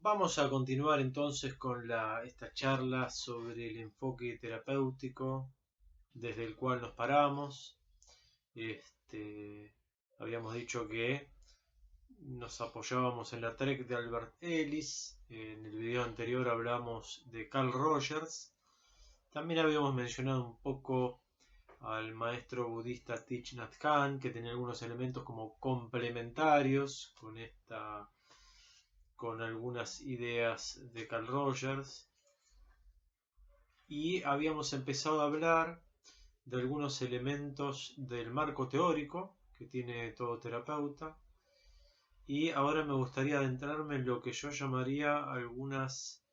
Vamos a continuar entonces con esta charla sobre el enfoque terapéutico desde el cual nos paramos. Habíamos dicho que nos apoyábamos en la TREC de Albert Ellis. En el video anterior hablamos de Carl Rogers. También habíamos mencionado un poco al maestro budista Thich Nhat Hanh, que tenía algunos elementos como complementarios con algunas ideas de Carl Rogers, y habíamos empezado a hablar de algunos elementos del marco teórico que tiene todo terapeuta, y ahora me gustaría adentrarme en lo que yo llamaría algunas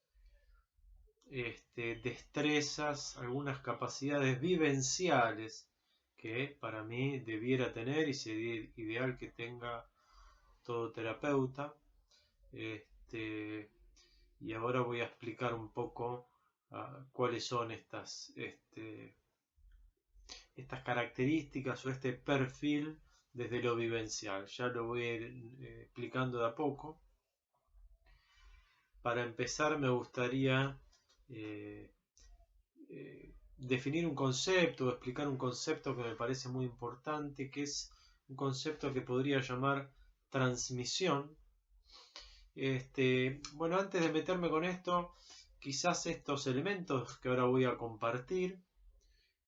destrezas, algunas capacidades vivenciales que para mí debiera tener y sería ideal que tenga todo terapeuta. Y ahora voy a explicar un poco cuáles son estas características o este perfil desde lo vivencial. Ya lo voy a ir explicando de a poco. Para empezar me gustaría definir un concepto o explicar un concepto que me parece muy importante, que es un concepto que podría llamar transmisión. Bueno, antes de meterme con esto, quizás estos elementos que ahora voy a compartir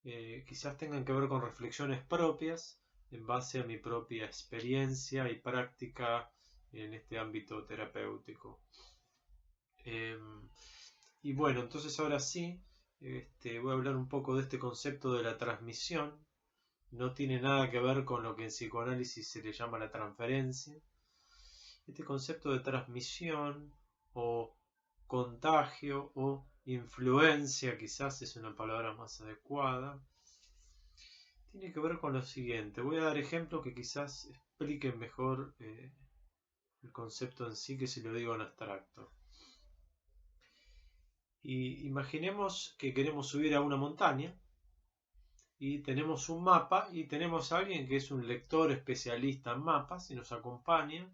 quizás tengan que ver con reflexiones propias en base a mi propia experiencia y práctica en este ámbito terapéutico. Y bueno, entonces ahora sí, voy a hablar un poco de este concepto de la transmisión. No tiene nada que ver con lo que en psicoanálisis se le llama la transferencia. Este concepto de transmisión o contagio o influencia, quizás es una palabra más adecuada, tiene que ver con lo siguiente. Voy a dar ejemplos que quizás expliquen mejor el concepto en sí que si lo digo en abstracto. Y imaginemos que queremos subir a una montaña y tenemos un mapa y tenemos a alguien que es un lector especialista en mapas y nos acompaña.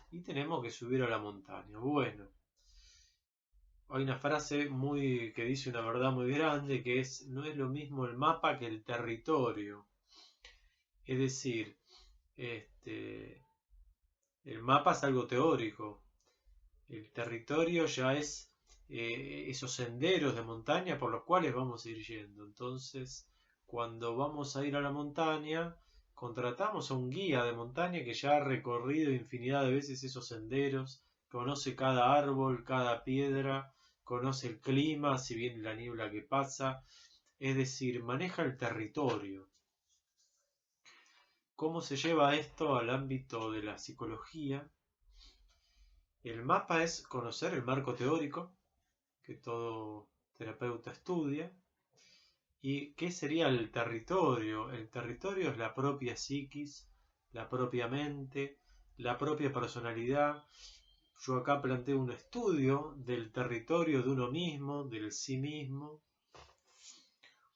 Y tenemos que subir a la montaña. Bueno, hay una frase que dice una verdad muy grande, que es: no es lo mismo el mapa que el territorio. Es decir, el mapa es algo teórico. El territorio ya es esos senderos de montaña por los cuales vamos a ir yendo. Entonces, cuando vamos a ir a la montaña, contratamos a un guía de montaña que ya ha recorrido infinidad de veces esos senderos, conoce cada árbol, cada piedra, conoce el clima, si viene la niebla que pasa, es decir, maneja el territorio. ¿Cómo se lleva esto al ámbito de la psicología? El mapa es conocer el marco teórico que todo terapeuta estudia. ¿Y qué sería el territorio? El territorio es la propia psiquis, la propia mente, la propia personalidad. Yo acá planteo un estudio del territorio de uno mismo, del sí mismo.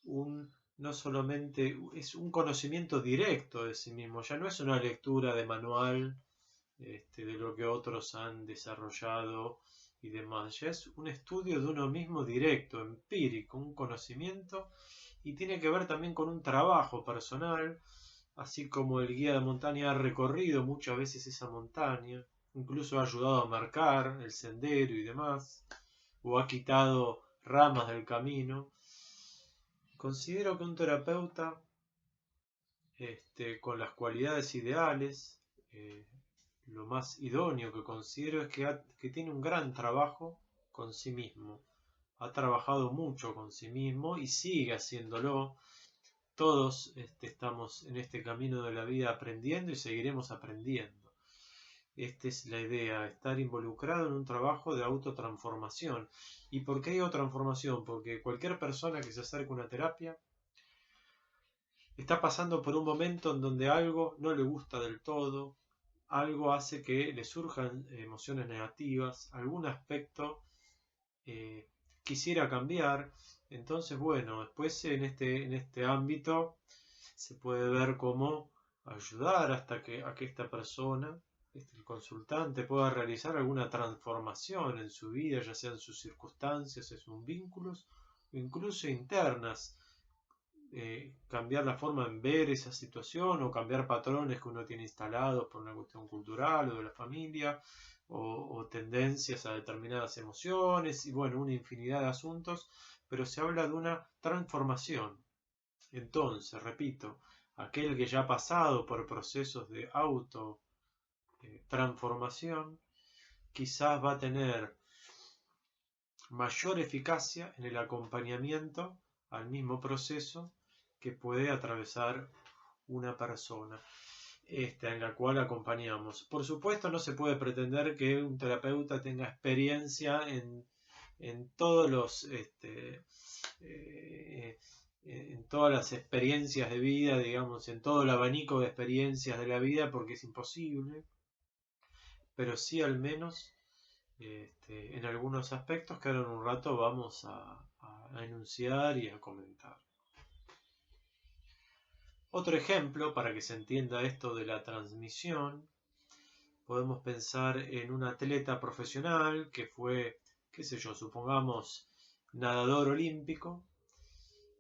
No solamente es un conocimiento directo de sí mismo, ya no es una lectura de manual de lo que otros han desarrollado y demás, ya es un estudio de uno mismo directo, empírico, un conocimiento, y tiene que ver también con un trabajo personal, así como el guía de montaña ha recorrido muchas veces esa montaña, incluso ha ayudado a marcar el sendero y demás, o ha quitado ramas del camino. Considero que un terapeuta con las cualidades ideales, lo más idóneo que considero es que tiene un gran trabajo con sí mismo. Ha trabajado mucho con sí mismo y sigue haciéndolo. Todos estamos en este camino de la vida aprendiendo y seguiremos aprendiendo. Esta es la idea, estar involucrado en un trabajo de autotransformación. ¿Y por qué digo transformación? Porque cualquier persona que se acerque a una terapia está pasando por un momento en donde algo no le gusta del todo, algo hace que le surjan emociones negativas, algún aspecto quisiera cambiar. Entonces, bueno, después en este ámbito se puede ver cómo ayudar a que esta persona el consultante pueda realizar alguna transformación en su vida, ya sea en sus circunstancias, en sus vínculos, o incluso internas. Cambiar la forma en ver esa situación o cambiar patrones que uno tiene instalados por una cuestión cultural o de la familia o tendencias a determinadas emociones y bueno, una infinidad de asuntos, pero se habla de una transformación. Entonces, repito, aquel que ya ha pasado por procesos de auto transformación quizás va a tener mayor eficacia en el acompañamiento al mismo proceso que puede atravesar una persona en la cual acompañamos. Por supuesto, no se puede pretender que un terapeuta tenga experiencia en todos los en todas las experiencias de vida, digamos, en todo el abanico de experiencias de la vida, porque es imposible, pero sí al menos en algunos aspectos que ahora en un rato vamos a enunciar y a comentar. Otro ejemplo, para que se entienda esto de la transmisión, podemos pensar en un atleta profesional que fue, qué sé yo, supongamos nadador olímpico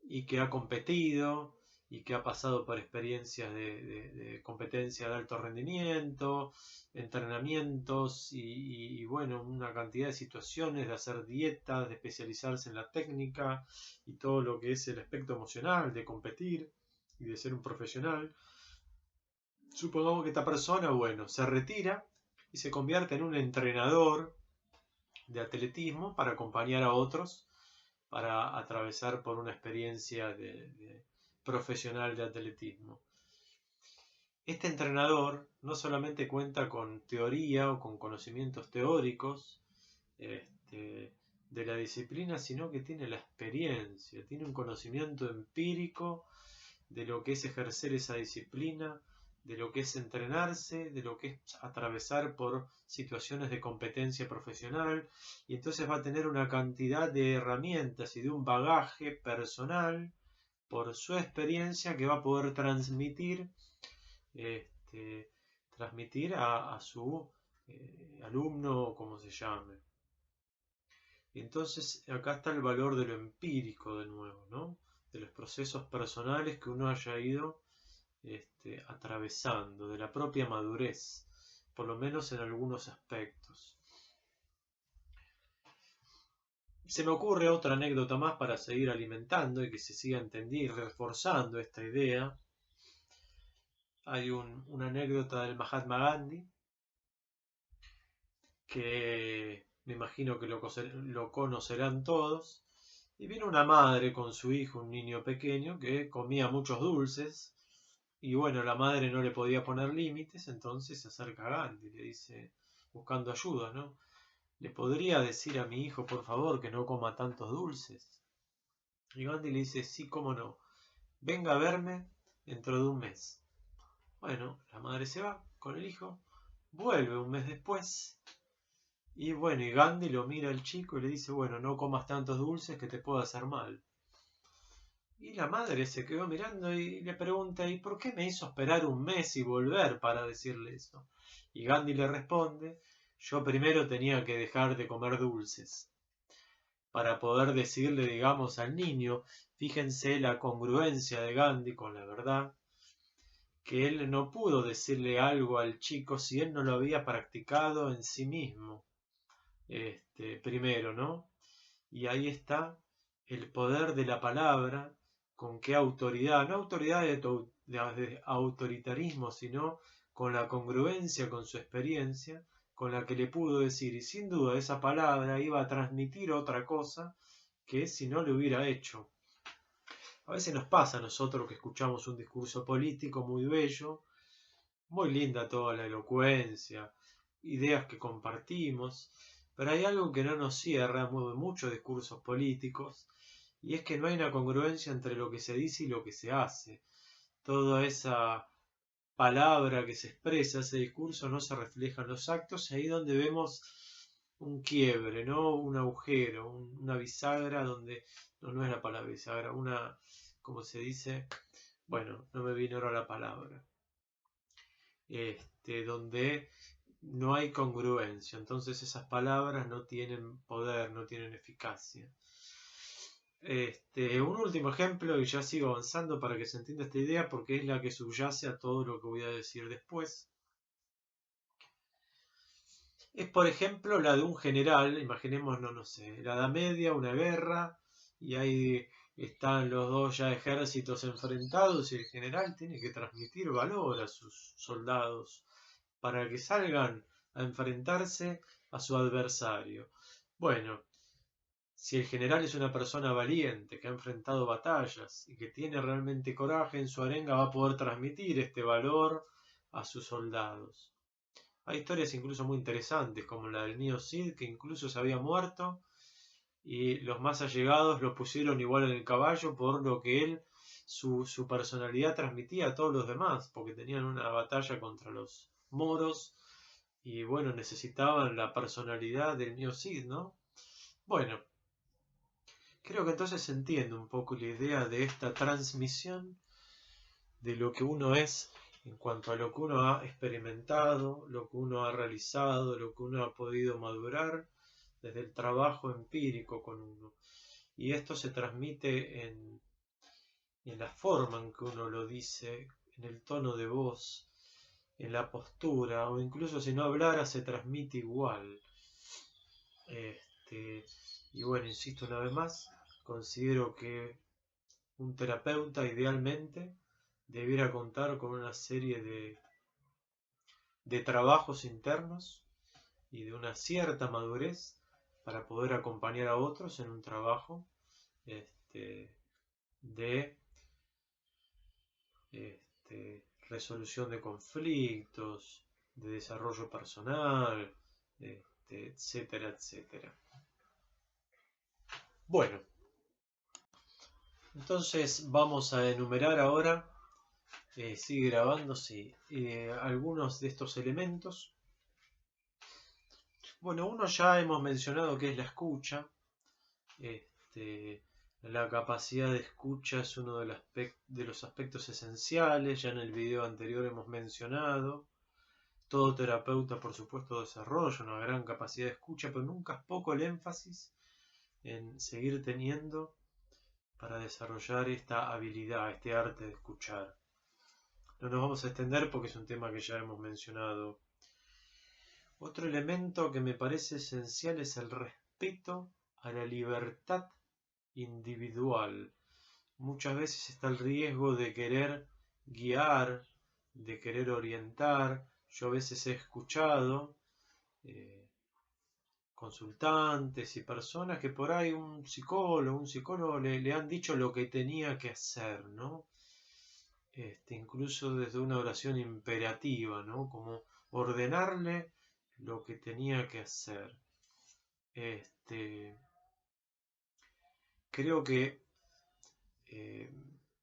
y que ha competido y que ha pasado por experiencias de competencia de alto rendimiento, entrenamientos y bueno, una cantidad de situaciones de hacer dietas, de especializarse en la técnica y todo lo que es el aspecto emocional de competir y de ser un profesional. Supongamos que esta persona, bueno, se retira y se convierte en un entrenador de atletismo para acompañar a otros para atravesar por una experiencia de profesional de atletismo. Este entrenador no solamente cuenta con teoría o con conocimientos teóricos de la disciplina, sino que tiene la experiencia, tiene un conocimiento empírico de lo que es ejercer esa disciplina, de lo que es entrenarse, de lo que es atravesar por situaciones de competencia profesional, y entonces va a tener una cantidad de herramientas y de un bagaje personal por su experiencia que va a poder transmitir a su alumno o como se llame. Entonces acá está el valor de lo empírico de nuevo, ¿no? De los procesos personales que uno haya ido atravesando, de la propia madurez, por lo menos en algunos aspectos. Se me ocurre otra anécdota más para seguir alimentando y que se siga entendiendo y reforzando esta idea. Hay una anécdota del Mahatma Gandhi que me imagino que lo conocerán todos. Y vino una madre con su hijo, un niño pequeño, que comía muchos dulces. Y bueno, la madre no le podía poner límites, entonces se acerca a Gandhi y le dice, buscando ayuda, ¿no? ¿Le podría decir a mi hijo, por favor, que no coma tantos dulces? Y Gandhi le dice, sí, cómo no. Venga a verme dentro de un mes. Bueno, la madre se va con el hijo, vuelve un mes después. Y bueno, y Gandhi lo mira al chico y le dice, bueno, no comas tantos dulces que te pueda hacer mal. Y la madre se quedó mirando y le pregunta, ¿y por qué me hizo esperar un mes y volver para decirle eso? Y Gandhi le responde, yo primero tenía que dejar de comer dulces para poder decirle, digamos, al niño, fíjense la congruencia de Gandhi con la verdad, que él no pudo decirle algo al chico si él no lo había practicado en sí mismo, primero, ¿no? Y ahí está el poder de la palabra, con qué autoridad, no autoridad de autoritarismo, sino con la congruencia con su experiencia, con la que le pudo decir, y sin duda esa palabra iba a transmitir otra cosa que si no lo hubiera hecho. A veces nos pasa a nosotros que escuchamos un discurso político muy bello, muy linda toda la elocuencia, ideas que compartimos, pero hay algo que no nos cierra muchos discursos políticos, y es que no hay una congruencia entre lo que se dice y lo que se hace. Toda esa palabra que se expresa, ese discurso, no se refleja en los actos, ahí donde vemos un quiebre, ¿no? Un agujero, una bisagra donde, no es la palabra bisagra, como se dice, bueno, no me viene ahora la palabra, donde no hay congruencia, entonces esas palabras no tienen poder, no tienen eficacia. Un último ejemplo, y ya sigo avanzando para que se entienda esta idea, porque es la que subyace a todo lo que voy a decir después. Es, por ejemplo, la de un general, imaginémonos, no sé, la Edad Media, una guerra, y ahí están los dos ya ejércitos enfrentados, y el general tiene que transmitir valor a sus soldados para que salgan a enfrentarse a su adversario. Bueno, si el general es una persona valiente, que ha enfrentado batallas y que tiene realmente coraje en su arenga, va a poder transmitir este valor a sus soldados. Hay historias incluso muy interesantes, como la del mío Cid, que incluso se había muerto y los más allegados lo pusieron igual en el caballo por lo que él, su personalidad transmitía a todos los demás, porque tenían una batalla contra los moros y bueno, necesitaban la personalidad del mío Cid, ¿no? Bueno, creo que entonces se entiende un poco la idea de esta transmisión de lo que uno es en cuanto a lo que uno ha experimentado, lo que uno ha realizado, lo que uno ha podido madurar desde el trabajo empírico con uno. Y esto se transmite en la forma en que uno lo dice, en el tono de voz, en la postura, o incluso si no hablara se transmite igual. Y bueno, insisto una vez más, considero que un terapeuta idealmente debiera contar con una serie de trabajos internos y de una cierta madurez para poder acompañar a otros en un trabajo de resolución de conflictos, de desarrollo personal, etcétera, etcétera. Bueno, entonces vamos a enumerar ahora, sigue grabándose, algunos de estos elementos. Bueno, uno ya hemos mencionado que es la escucha. La capacidad de escucha es uno de los aspectos esenciales, ya en el video anterior hemos mencionado. Todo terapeuta, por supuesto, desarrolla una gran capacidad de escucha, pero nunca es poco el énfasis en seguir teniendo para desarrollar esta habilidad, este arte de escuchar. No nos vamos a extender porque es un tema que ya hemos mencionado. Otro elemento que me parece esencial es el respeto a la libertad individual. Muchas veces está el riesgo de querer guiar, de querer orientar. Yo a veces he escuchado consultantes y personas que por ahí un psicólogo le han dicho lo que tenía que hacer, ¿no? Incluso desde una oración imperativa, ¿no? Como ordenarle lo que tenía que hacer. Creo que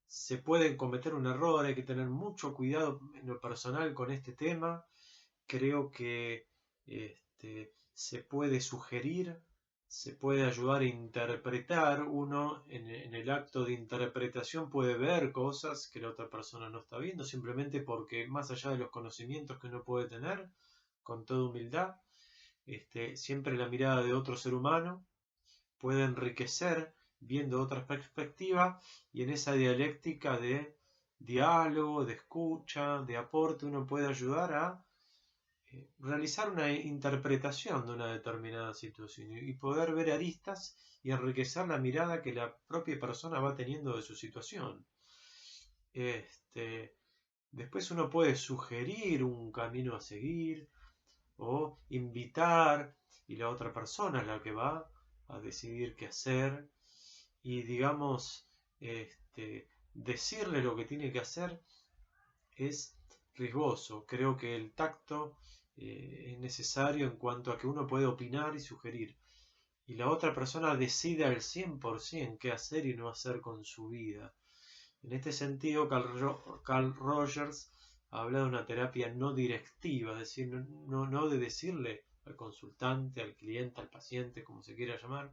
se puede cometer un error, hay que tener mucho cuidado en lo personal con este tema. Creo que se puede sugerir, se puede ayudar a interpretar. Uno en el acto de interpretación puede ver cosas que la otra persona no está viendo, simplemente porque más allá de los conocimientos que uno puede tener, con toda humildad, siempre la mirada de otro ser humano puede enriquecer viendo otra perspectiva, y en esa dialéctica de diálogo, de escucha, de aporte, uno puede ayudar a realizar una interpretación de una determinada situación y poder ver aristas y enriquecer la mirada que la propia persona va teniendo de su situación. Después uno puede sugerir un camino a seguir o invitar, y la otra persona es la que va a decidir qué hacer, y digamos decirle lo que tiene que hacer es riesgoso. Creo que el tacto es necesario en cuanto a que uno puede opinar y sugerir, y la otra persona decide al 100% qué hacer y no hacer con su vida. En este sentido, Carl Rogers habla de una terapia no directiva, es decir, no de decirle al consultante, al cliente, al paciente, como se quiera llamar,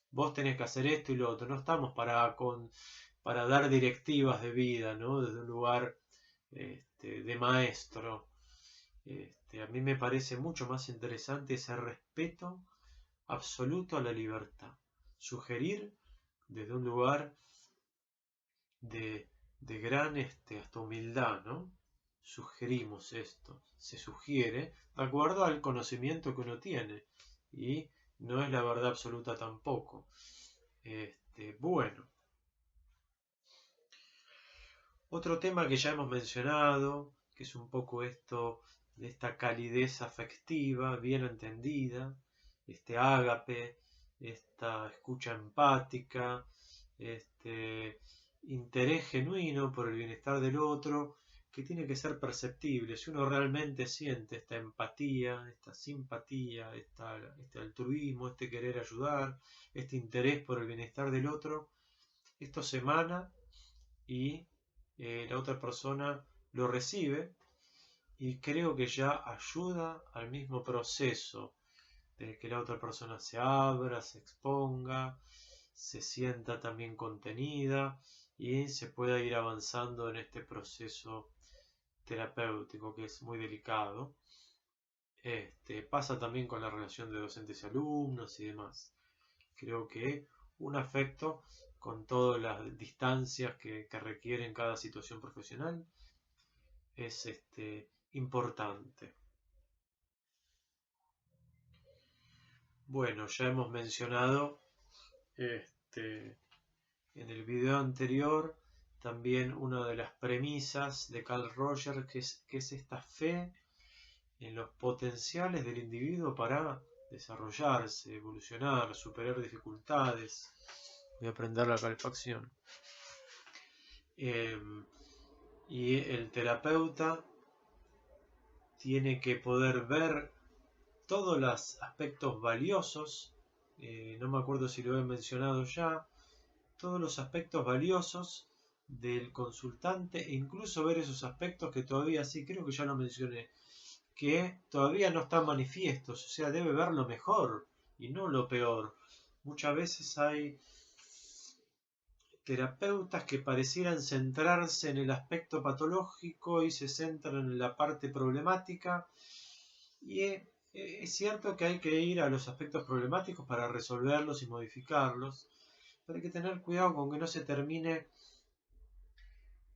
vos tenés que hacer esto y lo otro. No estamos para dar directivas de vida, ¿no? Desde un lugar de maestro. A mí me parece mucho más interesante ese respeto absoluto a la libertad. Sugerir desde un lugar de gran hasta humildad, ¿no? Sugerimos esto, se sugiere de acuerdo al conocimiento que uno tiene y no es la verdad absoluta tampoco. Bueno, otro tema que ya hemos mencionado, que es un poco esto de esta calidez afectiva bien entendida, este ágape, esta escucha empática, este interés genuino por el bienestar del otro, que tiene que ser perceptible. Si uno realmente siente esta empatía, esta simpatía, este altruismo, este querer ayudar, este interés por el bienestar del otro, esto se emana y la otra persona lo recibe, y creo que ya ayuda al mismo proceso de que la otra persona se abra, se exponga, se sienta también contenida y se pueda ir avanzando en este proceso terapéutico que es muy delicado. Pasa también con la relación de docentes y alumnos y demás. Creo que un afecto con todas las distancias que requieren cada situación profesional es importante. Bueno, ya hemos mencionado en el video anterior también una de las premisas de Carl Rogers, que es esta fe en los potenciales del individuo para desarrollarse, evolucionar, superar dificultades. Voy a prender la calefacción. Y el terapeuta tiene que poder ver todos los aspectos valiosos, no me acuerdo si lo he mencionado ya, todos los aspectos valiosos del consultante e incluso ver esos aspectos que todavía sí, creo que ya lo mencioné, que todavía no están manifiestos, o sea, debe ver lo mejor y no lo peor. Muchas veces hay terapeutas que parecieran centrarse en el aspecto patológico y se centran en la parte problemática, y es cierto que hay que ir a los aspectos problemáticos para resolverlos y modificarlos, pero hay que tener cuidado con que no se termine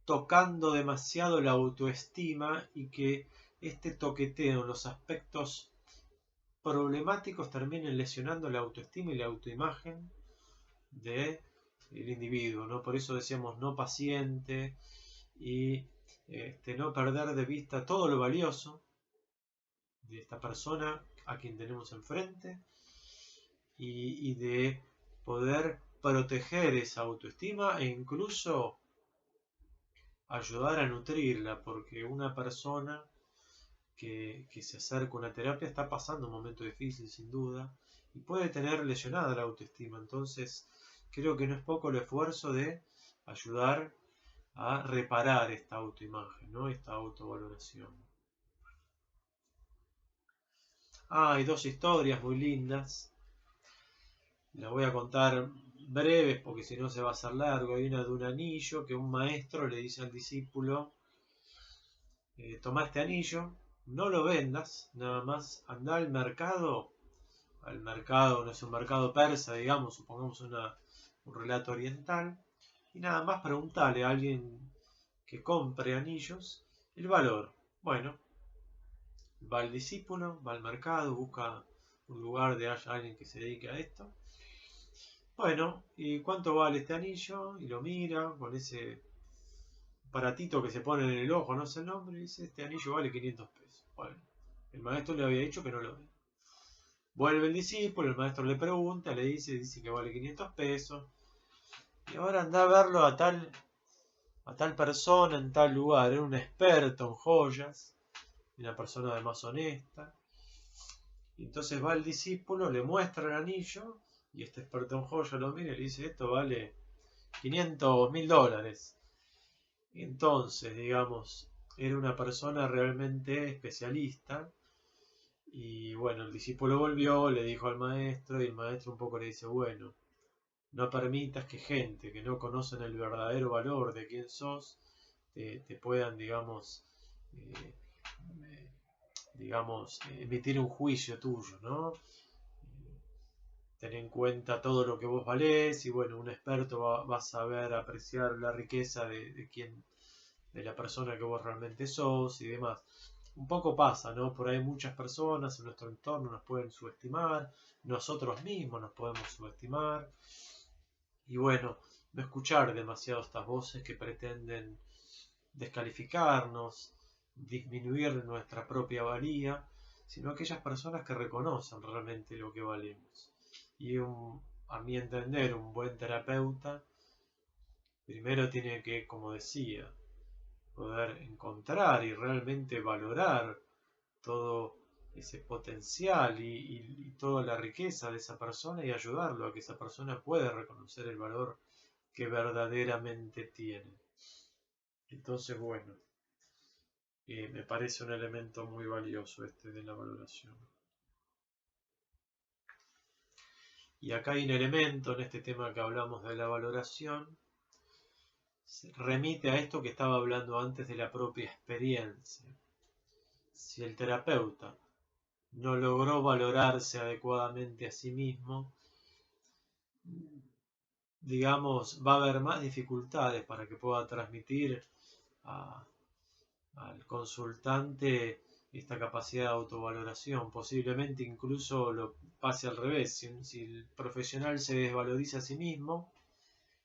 tocando demasiado la autoestima y que este toqueteo en los aspectos problemáticos terminen lesionando la autoestima y la autoimagen del individuo, ¿no? Por eso decíamos no paciente y no perder de vista todo lo valioso de esta persona a quien tenemos enfrente y de poder proteger esa autoestima e incluso ayudar a nutrirla, porque una persona que se acerca a una terapia está pasando un momento difícil sin duda y puede tener lesionada la autoestima. Entonces creo que no es poco el esfuerzo de ayudar a reparar esta autoimagen, ¿no? Esta autovaloración. Hay dos historias muy lindas. Las voy a contar breves porque si no se va a hacer largo. Hay una de un anillo que un maestro le dice al discípulo: toma este anillo, no lo vendas, nada más anda al mercado, no es un mercado persa, digamos, supongamos un relato oriental, y nada más preguntale a alguien que compre anillos el valor. Bueno, va el discípulo, va al mercado, busca un lugar de haya alguien que se dedique a esto. Bueno, ¿y cuánto vale este anillo? Y lo mira con ese aparatito que se pone en el ojo, no sé el nombre, y dice: este anillo vale 500 pesos. Bueno, el maestro le había dicho que no lo ve. Vuelve el discípulo, el maestro le pregunta, le dice que vale 500 pesos. Y ahora anda a verlo a tal persona en tal lugar. Era un experto en joyas, una persona además honesta. Y entonces va el discípulo, le muestra el anillo, y este experto en joyas lo mira y le dice: esto vale $500.000. Entonces, digamos, era una persona realmente especialista. Y bueno, el discípulo volvió, le dijo al maestro, y el maestro un poco le dice: bueno, no permitas que gente que no conocen el verdadero valor de quién sos te puedan, digamos, digamos, emitir un juicio tuyo, ¿no? Ten en cuenta todo lo que vos valés y bueno, un experto va a saber apreciar la riqueza de la persona que vos realmente sos y demás. Un poco pasa, ¿no? Por ahí muchas personas en nuestro entorno nos pueden subestimar, nosotros mismos nos podemos subestimar y bueno, no escuchar demasiado estas voces que pretenden descalificarnos, disminuir nuestra propia valía, sino aquellas personas que reconocen realmente lo que valemos. Y a mi entender, un buen terapeuta primero tiene que, como decía, poder encontrar y realmente valorar todo ese potencial y toda la riqueza de esa persona y ayudarlo a que esa persona pueda reconocer el valor que verdaderamente tiene. Entonces, bueno, me parece un elemento muy valioso este de la valoración. Y acá hay un elemento en este tema que hablamos de la valoración, se remite a esto que estaba hablando antes de la propia experiencia. Si el terapeuta no logró valorarse adecuadamente a sí mismo, digamos, va a haber más dificultades para que pueda transmitir al consultante esta capacidad de autovaloración. Posiblemente incluso lo pase al revés. Si el profesional se desvaloriza a sí mismo,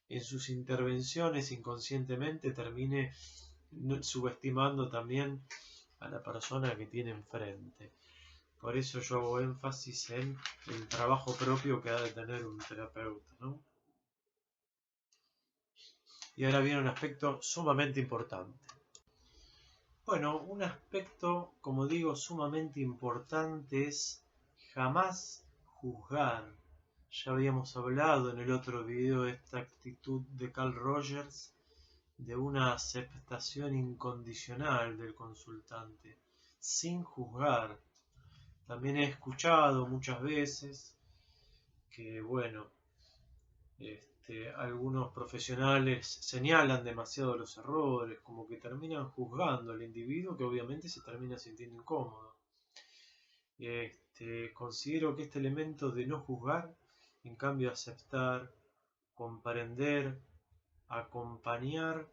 en sus intervenciones inconscientemente termine subestimando también a la persona que tiene enfrente. Por eso yo hago énfasis en el trabajo propio que ha de tener un terapeuta, ¿no? Y ahora viene un aspecto sumamente importante. Bueno, un aspecto, como digo, sumamente importante es jamás juzgar. Ya habíamos hablado en el otro video de esta actitud de Carl Rogers, de una aceptación incondicional del consultante, sin juzgar. También he escuchado muchas veces que, bueno, algunos profesionales señalan demasiado los errores, como que terminan juzgando al individuo que obviamente se termina sintiendo incómodo. Considero que este elemento de no juzgar, en cambio aceptar, comprender, acompañar,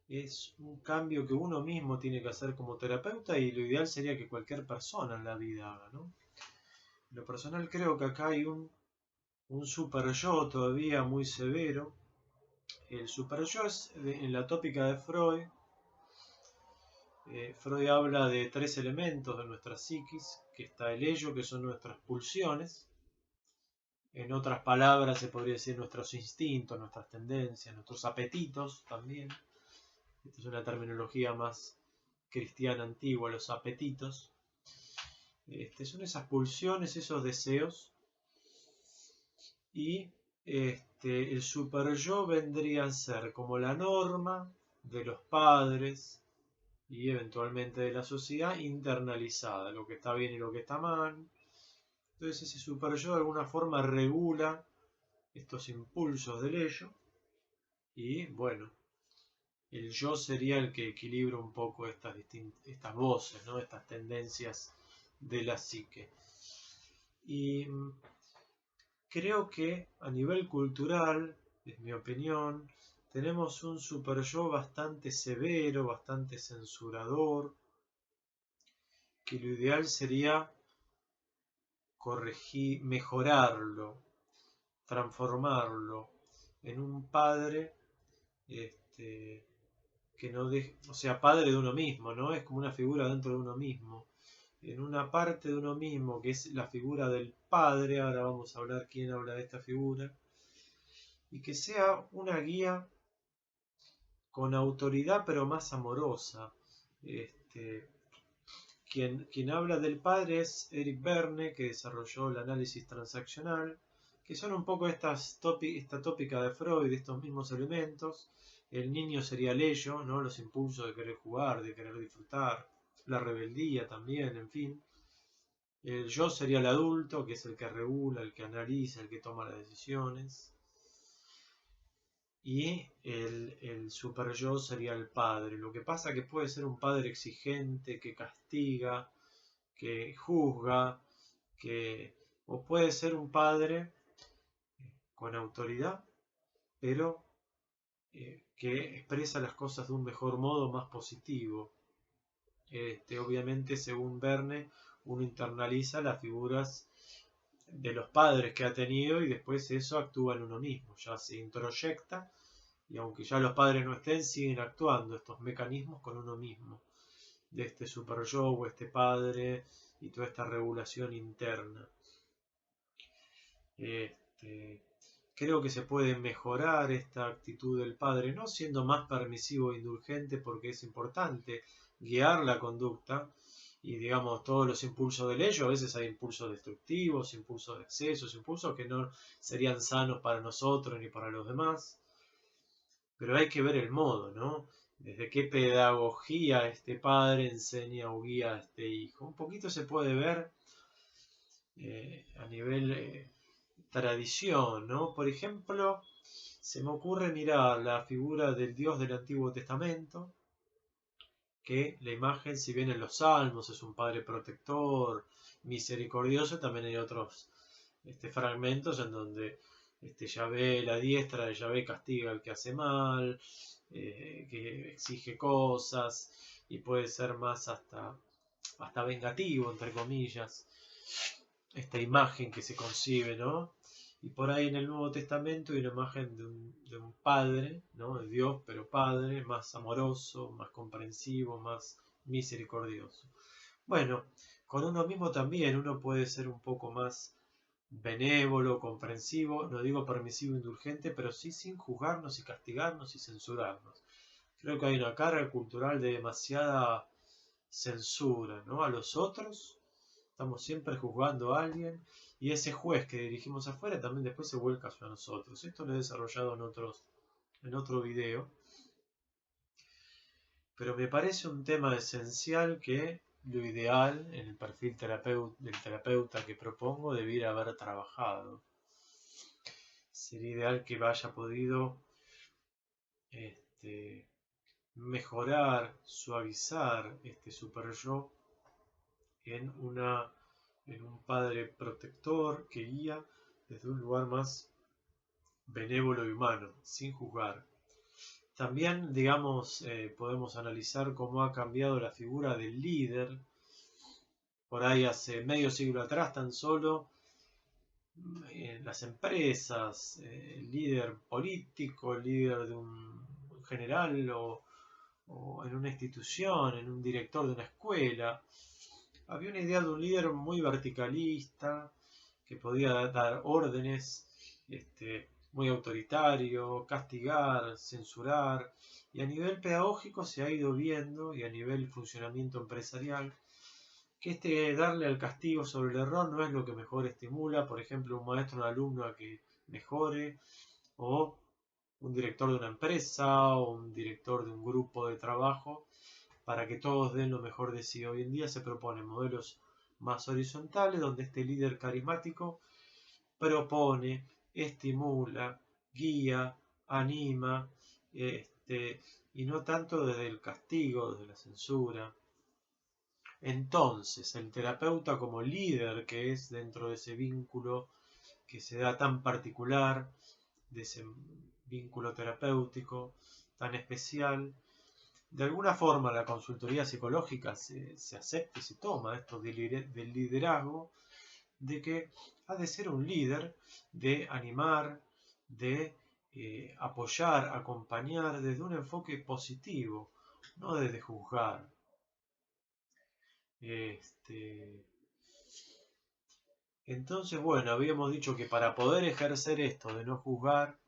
es un cambio que uno mismo tiene que hacer como terapeuta y lo ideal sería que cualquier persona en la vida haga, ¿no? En lo personal creo que acá hay un super yo todavía muy severo. El super yo es en la tópica de Freud. Freud habla de 3 elementos de nuestra psiquis, que está el ello, que son nuestras pulsiones. En otras palabras se podría decir nuestros instintos, nuestras tendencias, nuestros apetitos también. Esta es una terminología más cristiana antigua, los apetitos. Son esas pulsiones, esos deseos. Y el super yo vendría a ser como la norma de los padres y eventualmente de la sociedad internalizada, lo que está bien y lo que está mal. Entonces ese super yo de alguna forma regula estos impulsos del ello y bueno, el yo sería el que equilibra un poco estas voces, ¿no? Estas tendencias de la psique. Y creo que a nivel cultural, en mi opinión, tenemos un super yo bastante severo, bastante censurador, que lo ideal sería corregir, mejorarlo, transformarlo en un padre que no deje, o sea, padre de uno mismo, ¿no? Es como una figura dentro de uno mismo. En una parte de uno mismo, que es la figura del padre, ahora vamos a hablar quién habla de esta figura, y que sea una guía con autoridad pero más amorosa. Quien habla del padre es Eric Berne, que desarrolló el análisis transaccional, que son un poco esta tópica de Freud, estos mismos elementos. El niño sería el ello, ¿no? Los impulsos de querer jugar, de querer disfrutar, la rebeldía también, en fin. El yo sería el adulto, que es el que regula, el que analiza, el que toma las decisiones. Y el super yo sería el padre. Lo que pasa que puede ser un padre exigente, que castiga, que juzga, o puede ser un padre con autoridad, pero que expresa las cosas de un mejor modo, más positivo. Obviamente, según Verne, uno internaliza las figuras de los padres que ha tenido y después eso actúa en uno mismo, ya se introyecta y aunque ya los padres no estén, siguen actuando estos mecanismos con uno mismo, de este super yo o este padre y toda esta regulación interna. Creo que se puede mejorar esta actitud del padre, no siendo más permisivo e indulgente, porque es importante guiar la conducta y digamos todos los impulsos del ello. A veces hay impulsos destructivos, impulsos de excesos, impulsos que no serían sanos para nosotros ni para los demás, pero hay que ver el modo, ¿no? Desde qué pedagogía este padre enseña o guía a este hijo. Un poquito se puede ver a nivel tradición, ¿no? Por ejemplo, se me ocurre mirar la figura del Dios del Antiguo Testamento, que la imagen, si bien en los Salmos es un padre protector, misericordioso, también hay otros fragmentos en donde Yahvé, la diestra de Yahvé castiga al que hace mal, que exige cosas y puede ser más hasta vengativo, entre comillas, esta imagen que se concibe, ¿no? Y por ahí en el Nuevo Testamento hay una imagen de un padre, ¿no? De Dios, pero padre, más amoroso, más comprensivo, más misericordioso. Bueno, con uno mismo también uno puede ser un poco más benévolo, comprensivo, no digo permisivo, indulgente, pero sí sin juzgarnos y castigarnos y censurarnos. Creo que hay una carga cultural de demasiada censura, ¿no? A los otros, estamos siempre juzgando a alguien y ese juez que dirigimos afuera también después se vuelca hacia nosotros. Esto lo he desarrollado en otro video, pero me parece un tema esencial que lo ideal en el perfil del terapeuta que propongo debiera haber trabajado. Sería ideal que haya podido mejorar, suavizar este super yo en un padre protector que guía desde un lugar más benévolo y humano, sin juzgar. También, digamos, podemos analizar cómo ha cambiado la figura del líder. Por ahí hace medio siglo atrás tan solo, en las empresas, el líder político, el líder de un general o en una institución, en un director de una escuela, había una idea de un líder muy verticalista, que podía dar órdenes, muy autoritario, castigar, censurar, y a nivel pedagógico se ha ido viendo, y a nivel funcionamiento empresarial, que darle al castigo sobre el error no es lo que mejor estimula, por ejemplo, un maestro a un alumno a que mejore, o un director de una empresa, o un director de un grupo de trabajo, para que todos den lo mejor de sí. Hoy en día se proponen modelos más horizontales, donde este líder carismático propone, estimula, guía, anima, y no tanto desde el castigo, desde la censura. Entonces, el terapeuta como líder que es dentro de ese vínculo que se da tan particular, de ese vínculo terapéutico tan especial, de alguna forma la consultoría psicológica se acepta y se toma esto del liderazgo, de que ha de ser un líder, de animar, de apoyar, acompañar desde un enfoque positivo, no desde juzgar. Entonces, bueno, habíamos dicho que para poder ejercer esto de no juzgar,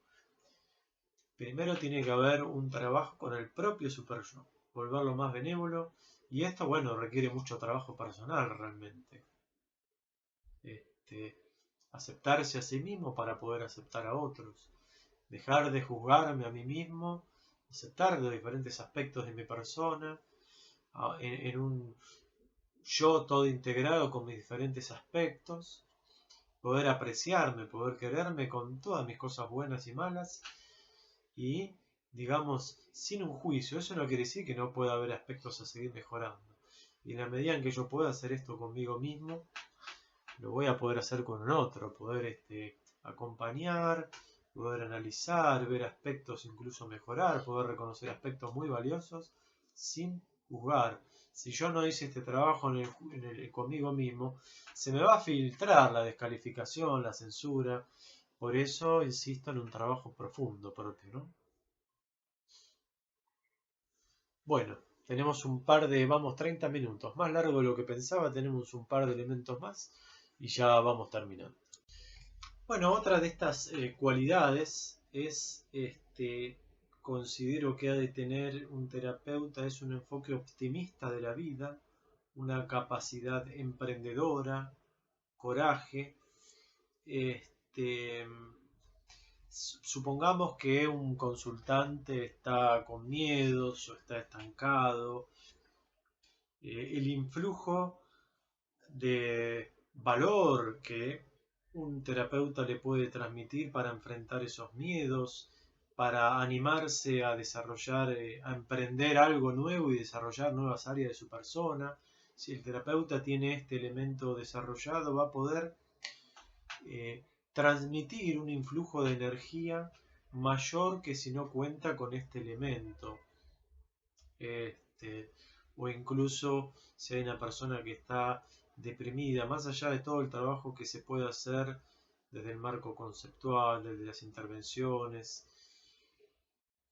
primero tiene que haber un trabajo con el propio super yo, volverlo más benévolo, y esto, bueno, requiere mucho trabajo personal realmente. Aceptarse a sí mismo para poder aceptar a otros, dejar de juzgarme a mí mismo, aceptar los diferentes aspectos de mi persona, en un yo todo integrado con mis diferentes aspectos, poder apreciarme, poder quererme con todas mis cosas buenas y malas y, digamos, sin un juicio. Eso no quiere decir que no pueda haber aspectos a seguir mejorando. Y en la medida en que yo pueda hacer esto conmigo mismo, lo voy a poder hacer con un otro, poder acompañar, poder analizar, ver aspectos, incluso mejorar, poder reconocer aspectos muy valiosos sin juzgar. Si yo no hice este trabajo conmigo mismo, se me va a filtrar la descalificación, la censura. Por eso insisto en un trabajo profundo propio, ¿no? Bueno, tenemos vamos, 30 minutos, más largo de lo que pensaba, tenemos un par de elementos más y ya vamos terminando. Bueno, otra de estas cualidades es, considero que ha de tener un terapeuta, es un enfoque optimista de la vida, una capacidad emprendedora, coraje. Este, Supongamos que un consultante está con miedos o está estancado. El influjo de valor que un terapeuta le puede transmitir para enfrentar esos miedos, para animarse a desarrollar, a emprender algo nuevo y desarrollar nuevas áreas de su persona. Si el terapeuta tiene este elemento desarrollado, va a poder transmitir un influjo de energía mayor que si no cuenta con este elemento. O incluso si hay una persona que está deprimida, más allá de todo el trabajo que se puede hacer desde el marco conceptual, desde las intervenciones,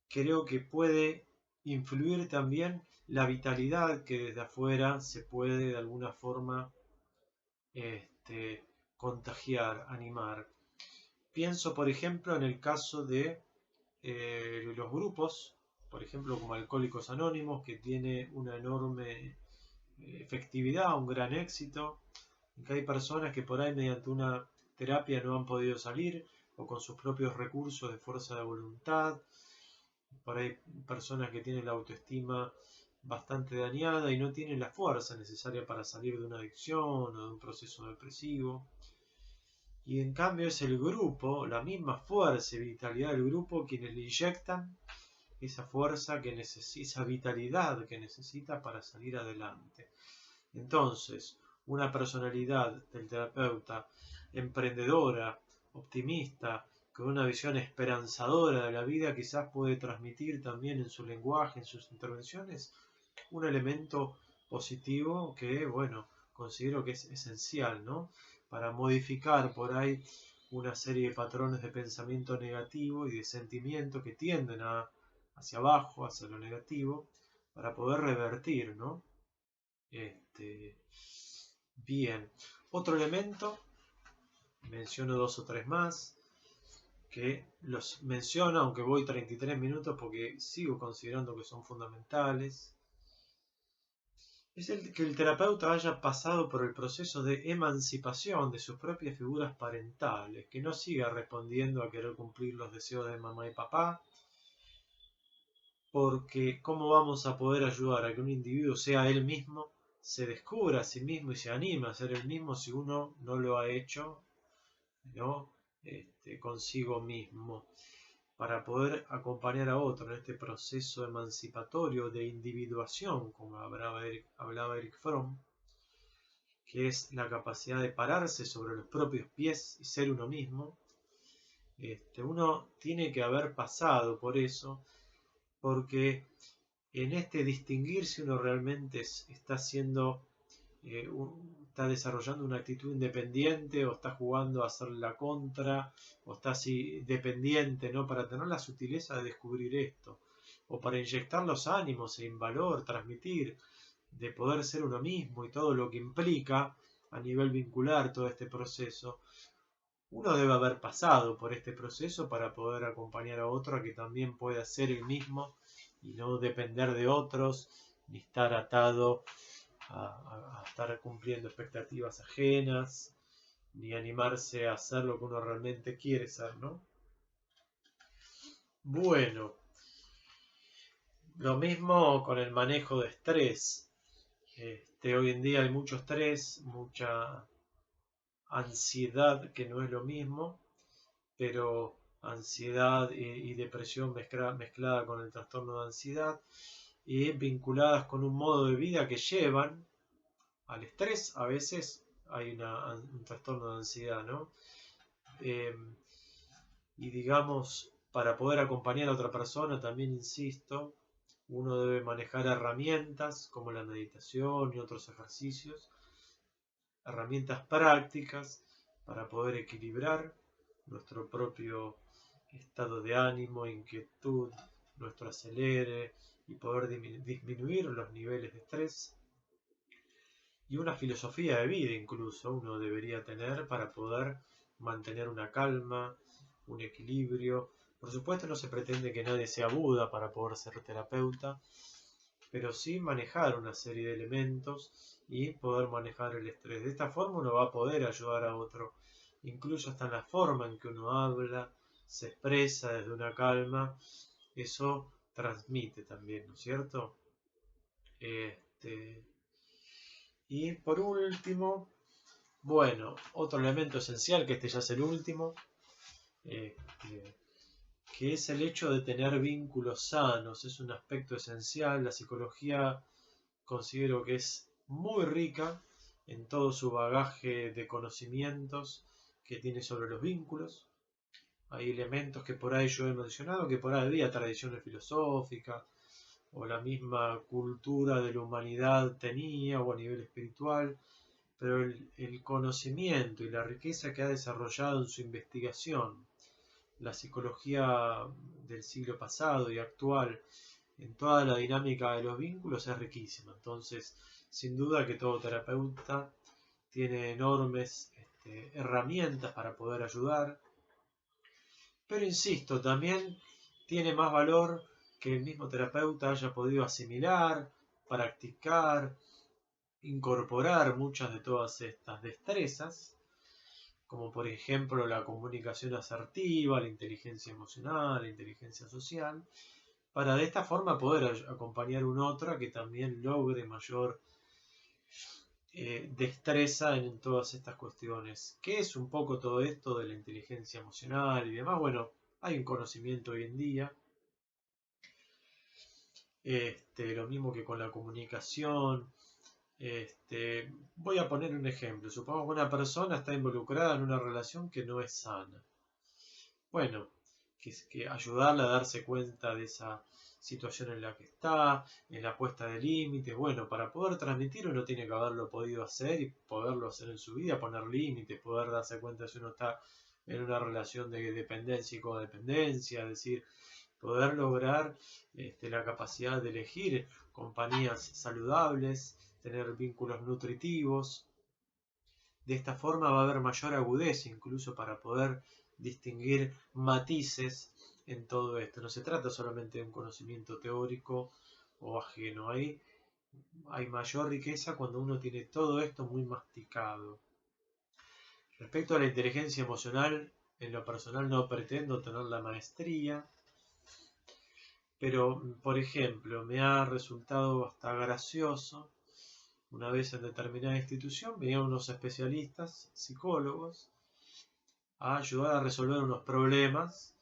creo que puede influir también la vitalidad que desde afuera se puede de alguna forma contagiar, animar. Pienso, por ejemplo, en el caso de los grupos, por ejemplo, como Alcohólicos Anónimos, que tiene una enorme efectividad, un gran éxito, en que hay personas que por ahí mediante una terapia no han podido salir, o con sus propios recursos de fuerza de voluntad, por ahí personas que tienen la autoestima bastante dañada y no tienen la fuerza necesaria para salir de una adicción o de un proceso depresivo. Y en cambio es el grupo, la misma fuerza y vitalidad del grupo quienes le inyectan esa fuerza que necesita, esa vitalidad que necesita para salir adelante. Entonces, una personalidad del terapeuta emprendedora, optimista, con una visión esperanzadora de la vida, quizás puede transmitir también en su lenguaje, en sus intervenciones, un elemento positivo que, bueno, considero que es esencial, ¿no? Para modificar por ahí una serie de patrones de pensamiento negativo y de sentimiento que tienden hacia abajo, hacia lo negativo, para poder revertir, ¿no? Bien. Otro elemento, menciono 2 o 3 más, que los menciono, aunque voy 33 minutos porque sigo considerando que son fundamentales. Es que el terapeuta haya pasado por el proceso de emancipación de sus propias figuras parentales, que no siga respondiendo a querer cumplir los deseos de mamá y papá, porque ¿cómo vamos a poder ayudar a que un individuo sea él mismo, se descubra a sí mismo y se anime a ser él mismo si uno no lo ha hecho, ¿no? Consigo mismo? Para poder acompañar a otro en este proceso emancipatorio de individuación, como hablaba Eric Fromm, que es la capacidad de pararse sobre los propios pies y ser uno mismo. Uno tiene que haber pasado por eso, porque en este distinguirse uno realmente está haciendo, está desarrollando una actitud independiente, o está jugando a hacer la contra, o está así dependiente, ¿no? Para tener la sutileza de descubrir esto, o para inyectar los ánimos en valor, transmitir, de poder ser uno mismo y todo lo que implica a nivel vincular todo este proceso. Uno debe haber pasado por este proceso para poder acompañar a otro a que también pueda ser el mismo y no depender de otros, ni estar atado a estar cumpliendo expectativas ajenas, ni animarse a hacer lo que uno realmente quiere ser, ¿no? Bueno, lo mismo con el manejo de estrés. Hoy en día hay mucho estrés, mucha ansiedad, que no es lo mismo, pero ansiedad y depresión mezclada con el trastorno de ansiedad y vinculadas con un modo de vida que llevan al estrés, a veces hay un trastorno de ansiedad, ¿no? Y digamos, para poder acompañar a otra persona, también insisto, uno debe manejar herramientas como la meditación y otros ejercicios, herramientas prácticas para poder equilibrar nuestro propio estado de ánimo, inquietud, nuestro acelere y poder disminuir los niveles de estrés. Y una filosofía de vida incluso uno debería tener para poder mantener una calma, un equilibrio. Por supuesto no se pretende que nadie sea Buda para poder ser terapeuta, pero sí manejar una serie de elementos y poder manejar el estrés. De esta forma uno va a poder ayudar a otro, incluso hasta en la forma en que uno habla, se expresa desde una calma, eso transmite también, ¿no es cierto? Y por último, bueno, otro elemento esencial, que este ya es el último, que es el hecho de tener vínculos sanos. Es un aspecto esencial. La psicología considero que es muy rica en todo su bagaje de conocimientos que tiene sobre los vínculos. Hay elementos que por ahí yo he mencionado, que por ahí había tradiciones filosóficas, o la misma cultura de la humanidad tenía, o a nivel espiritual, pero el conocimiento y la riqueza que ha desarrollado en su investigación la psicología del siglo pasado y actual en toda la dinámica de los vínculos es riquísima. Entonces, sin duda que todo terapeuta tiene enormes herramientas para poder ayudar, pero insisto, también tiene más valor que el mismo terapeuta haya podido asimilar, practicar, incorporar muchas de todas estas destrezas, como por ejemplo la comunicación asertiva, la inteligencia emocional, la inteligencia social, para de esta forma poder acompañar a un otro que también logre mayor destreza en todas estas cuestiones. ¿Qué es un poco todo esto de la inteligencia emocional y demás? Bueno, hay un conocimiento hoy en día, lo mismo que con la comunicación. Voy a poner un ejemplo. Supongamos que una persona está involucrada en una relación que no es sana. Bueno, que ayudarle a darse cuenta de esa situación en la que está, en la puesta de límites. Bueno, para poder transmitir uno tiene que haberlo podido hacer y poderlo hacer en su vida, poner límites, poder darse cuenta si uno está en una relación de dependencia y codependencia, es decir, poder lograr la capacidad de elegir compañías saludables, tener vínculos nutritivos. De esta forma va a haber mayor agudeza incluso para poder distinguir matices en todo esto. No se trata solamente de un conocimiento teórico o ajeno. Hay mayor riqueza cuando uno tiene todo esto muy masticado. Respecto a la inteligencia emocional, en lo personal no pretendo tener la maestría, pero por ejemplo me ha resultado hasta gracioso. Una vez en determinada institución venían unos especialistas, psicólogos, a ayudar a resolver unos problemas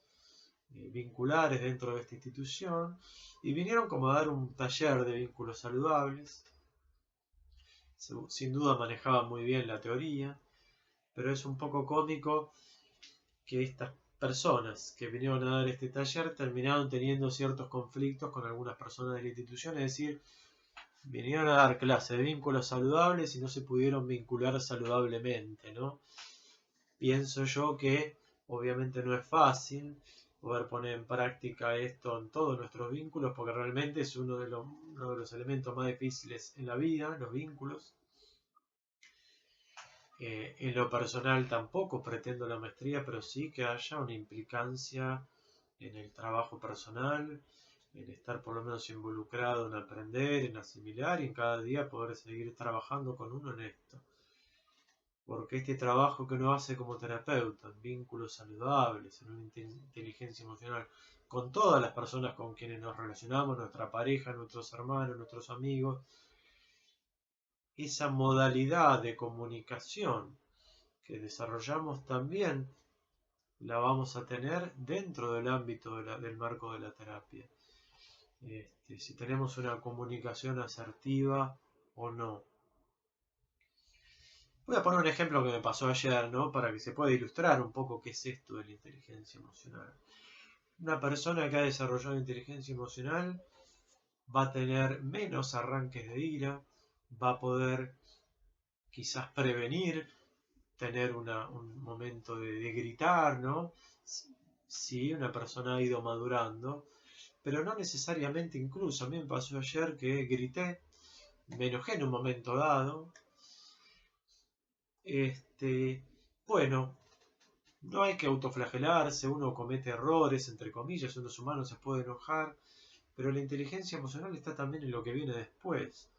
vinculares dentro de esta institución y vinieron como a dar un taller de vínculos saludables. Sin duda manejaban muy bien la teoría, pero es un poco cómico que estas personas que vinieron a dar este taller terminaron teniendo ciertos conflictos con algunas personas de la institución, es decir, vinieron a dar clases de vínculos saludables y no se pudieron vincular saludablemente, ¿no? Pienso yo que obviamente no es fácil poder poner en práctica esto en todos nuestros vínculos, porque realmente es uno de los elementos más difíciles en la vida, los vínculos. En lo personal tampoco pretendo la maestría, pero sí que haya una implicancia en el trabajo personal, en estar por lo menos involucrado en aprender, en asimilar y en cada día poder seguir trabajando con uno en esto. Porque este trabajo que uno hace como terapeuta, en vínculos saludables, en una inteligencia emocional, con todas las personas con quienes nos relacionamos, nuestra pareja, nuestros hermanos, nuestros amigos, esa modalidad de comunicación que desarrollamos también la vamos a tener dentro del ámbito del marco de la terapia. Si tenemos una comunicación asertiva o no. Voy a poner un ejemplo que me pasó ayer, ¿no? Para que se pueda ilustrar un poco qué es esto de la inteligencia emocional. Una persona que ha desarrollado inteligencia emocional va a tener menos arranques de ira, va a poder quizás prevenir tener un momento de gritar, ¿no? Sí, una persona ha ido madurando, pero no necesariamente incluso. A mí me pasó ayer que grité, me enojé en un momento dado. Bueno, no hay que autoflagelarse, uno comete errores, entre comillas, uno es humano, se puede enojar, pero la inteligencia emocional está también en lo que viene después.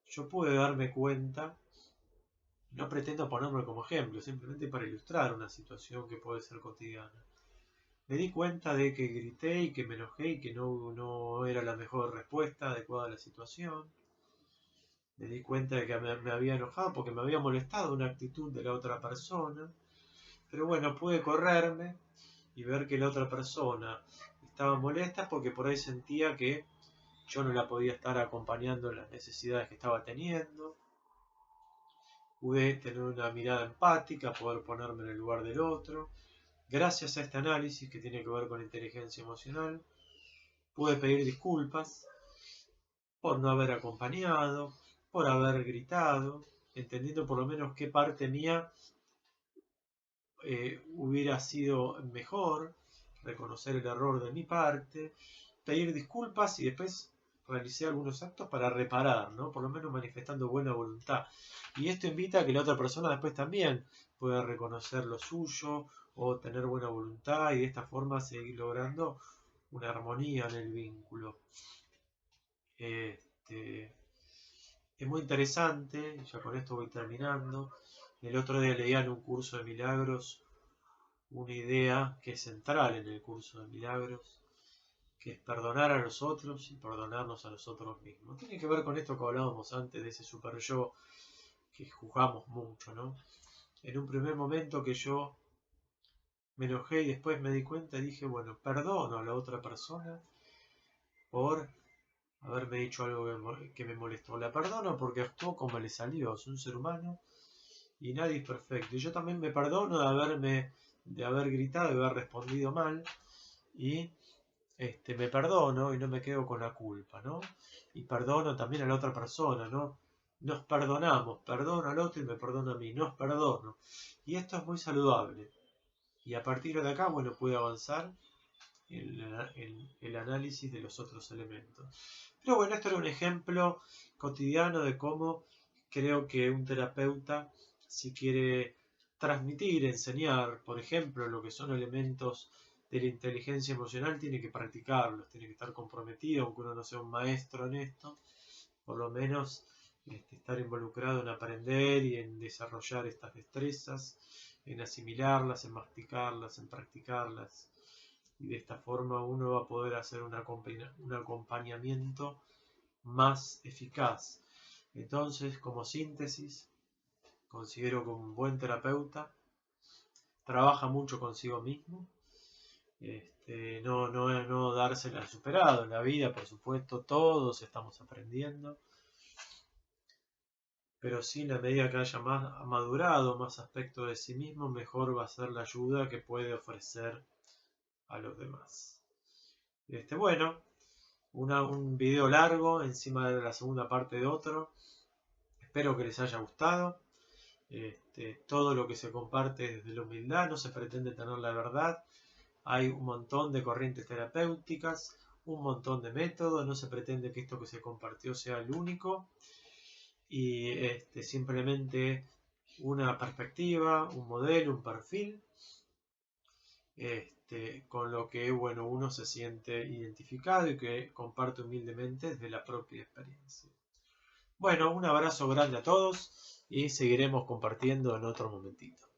Yo pude darme cuenta, no pretendo ponerme como ejemplo, simplemente para ilustrar una situación que puede ser cotidiana. Me di cuenta de que grité y que me enojé y que no era la mejor respuesta adecuada a la situación. Me di cuenta de que me había enojado porque me había molestado una actitud de la otra persona. Pero bueno, pude correrme y ver que la otra persona estaba molesta porque por ahí sentía que yo no la podía estar acompañando en las necesidades que estaba teniendo. Pude tener una mirada empática, poder ponerme en el lugar del otro. Gracias a este análisis que tiene que ver con inteligencia emocional, pude pedir disculpas por no haber acompañado, por haber gritado, entendiendo por lo menos qué parte mía hubiera sido mejor, reconocer el error de mi parte, pedir disculpas y después realicé algunos actos para reparar, ¿no? Por lo menos manifestando buena voluntad. Y esto invita a que la otra persona después también pueda reconocer lo suyo o tener buena voluntad y de esta forma seguir logrando una armonía en el vínculo. Es muy interesante, ya con esto voy terminando. El otro día leía en un curso de milagros una idea que es central en el curso de milagros, que es perdonar a los otros y perdonarnos a nosotros mismos. Tiene que ver con esto que hablábamos antes de ese super yo que juzgamos mucho, ¿no? En un primer momento que yo me enojé y después me di cuenta y dije, bueno, perdono a la otra persona por haberme dicho algo que me molestó. La perdono porque actuó como le salió, es un ser humano y nadie es perfecto. Y yo también me perdono de haber gritado y haber respondido mal y me perdono y no me quedo con la culpa, ¿no? Y perdono también a la otra persona, ¿no? Nos perdonamos, perdono al otro y me perdono a mí, nos perdono. Y esto es muy saludable. Y a partir de acá, bueno, pude avanzar en el análisis de los otros elementos. Pero bueno, esto era un ejemplo cotidiano de cómo creo que un terapeuta, si quiere transmitir, enseñar, por ejemplo, lo que son elementos de la inteligencia emocional, tiene que practicarlos, tiene que estar comprometido, aunque uno no sea un maestro en esto, por lo menos estar involucrado en aprender y en desarrollar estas destrezas, en asimilarlas, en masticarlas, en practicarlas. Y de esta forma uno va a poder hacer un acompañamiento más eficaz. Entonces, como síntesis, considero que un buen terapeuta trabaja mucho consigo mismo, no dársela superado en la vida, por supuesto, todos estamos aprendiendo, pero sí en la medida que haya más madurado, más aspecto de sí mismo, mejor va a ser la ayuda que puede ofrecer a los demás. Bueno, un video largo encima de la segunda parte de otro. Espero que les haya gustado. Todo lo que se comparte desde la humildad, no se pretende tener la verdad. Hay un montón de corrientes terapéuticas, un montón de métodos, no se pretende que esto que se compartió sea el único. Y simplemente una perspectiva, un modelo, un perfil, con lo que uno se siente identificado y que comparte humildemente desde la propia experiencia. Bueno, un abrazo grande a todos y seguiremos compartiendo en otro momentito.